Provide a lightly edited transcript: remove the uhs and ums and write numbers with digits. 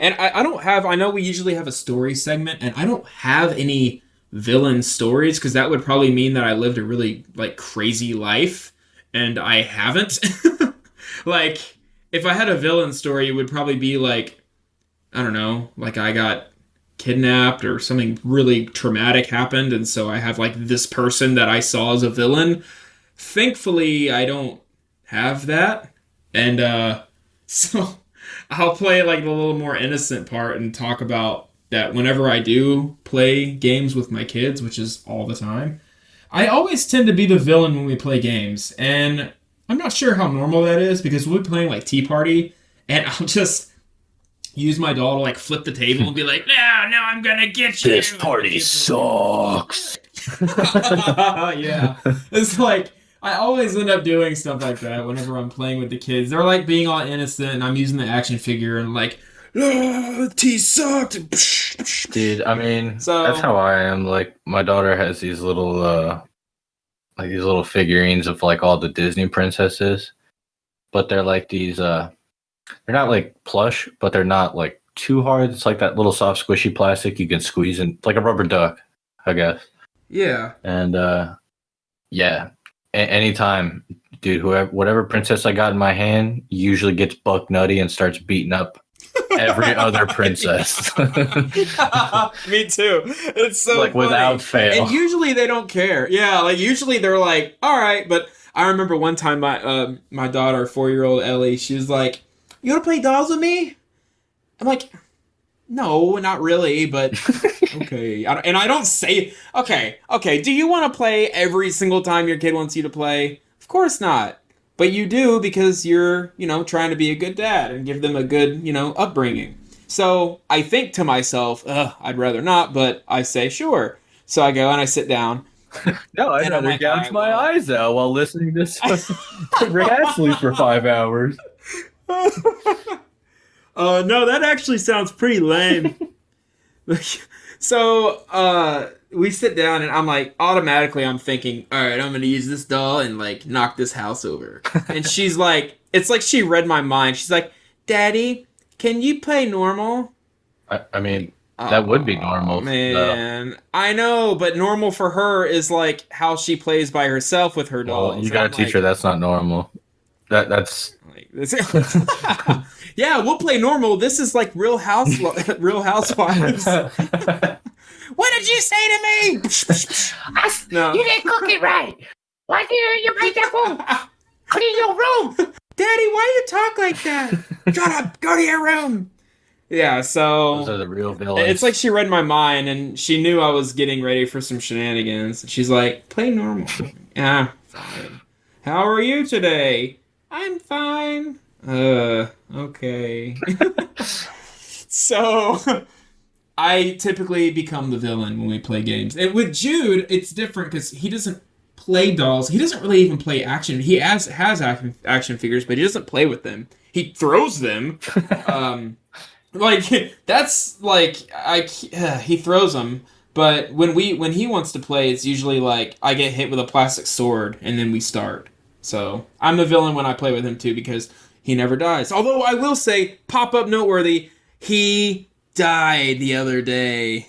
And I don't have, I know we usually have a story segment, and I don't have any villain stories, because that would probably mean that I lived a really, like, crazy life, and I haven't. Like, if I had a villain story, it would probably be like, I don't know, like I got kidnapped or something really traumatic happened, and so I have like this person that I saw as a villain. Thankfully, I don't have that, and so I'll play like the little more innocent part and talk about that whenever I do play games with my kids, which is all the time. I always tend to be the villain when we play games, and I'm not sure how normal that is, because we'll be playing like Tea Party, and I'll just use my doll to like flip the table and be like, "No, I'm gonna get you." This party sucks. Yeah, it's like I always end up doing stuff like that whenever I'm playing with the kids. They're like being all innocent, and I'm using the action figure and like, tea sucked. Dude, I mean, So that's how I am. Like, my daughter has these little figurines of like all the Disney princesses, but they're like these. They're not like plush, but they're not like too hard. It's like that little soft, squishy plastic you can squeeze in, like a rubber duck, I guess. yeah. And yeah, anytime, dude, whatever princess I got in my hand usually gets buck nutty and starts beating up every other princess. Me too. It's so like funny. Without fail. And usually they don't care. Yeah, like usually they're like, all right. But I remember one time my daughter, 4-year-old Ellie, she was like, "You want to play dolls with me?" I'm like, "No, not really, but okay." And I don't say, okay, do you want to play every single time your kid wants you to play? Of course not. But you do, because you're, trying to be a good dad and give them a good, upbringing. So I think to myself, I'd rather not, but I say, sure. So I go and I sit down. No, I'd rather like, gouge my eyes out while listening to Rick Astley for 5 hours. No, that actually sounds pretty lame. So, we sit down, and I'm like, automatically I'm thinking, all right, I'm going to use this doll and like knock this house over. And she's like, it's like she read my mind. She's like, "Daddy, can you play normal?" I mean, that would be normal. Man, I know, but normal for her is like how she plays by herself with her dolls. Well, you gotta teach her that's not normal. That's like this. Yeah, we'll play normal. This is like Real Housewives. What did you say to me? No. You didn't cook it right. Why didn't you make that food? Go to your room. Daddy, why do you talk like that? Shut up. Go to your room. Yeah, so those are the real villains. it's like she read my mind, and she knew I was getting ready for some shenanigans. She's like, "Play normal." Yeah, fine. "How are you today?" "I'm fine." Okay. So I typically become the villain when we play games. And with Jude, it's different because he doesn't play dolls. He doesn't really even play action. He has action figures, but he doesn't play with them. He throws them. Like, that's like, he throws them. But when he wants to play, it's usually like I get hit with a plastic sword and then we start. So I'm the villain when I play with him too, because he never dies. Although I will say, pop-up noteworthy, he died the other day.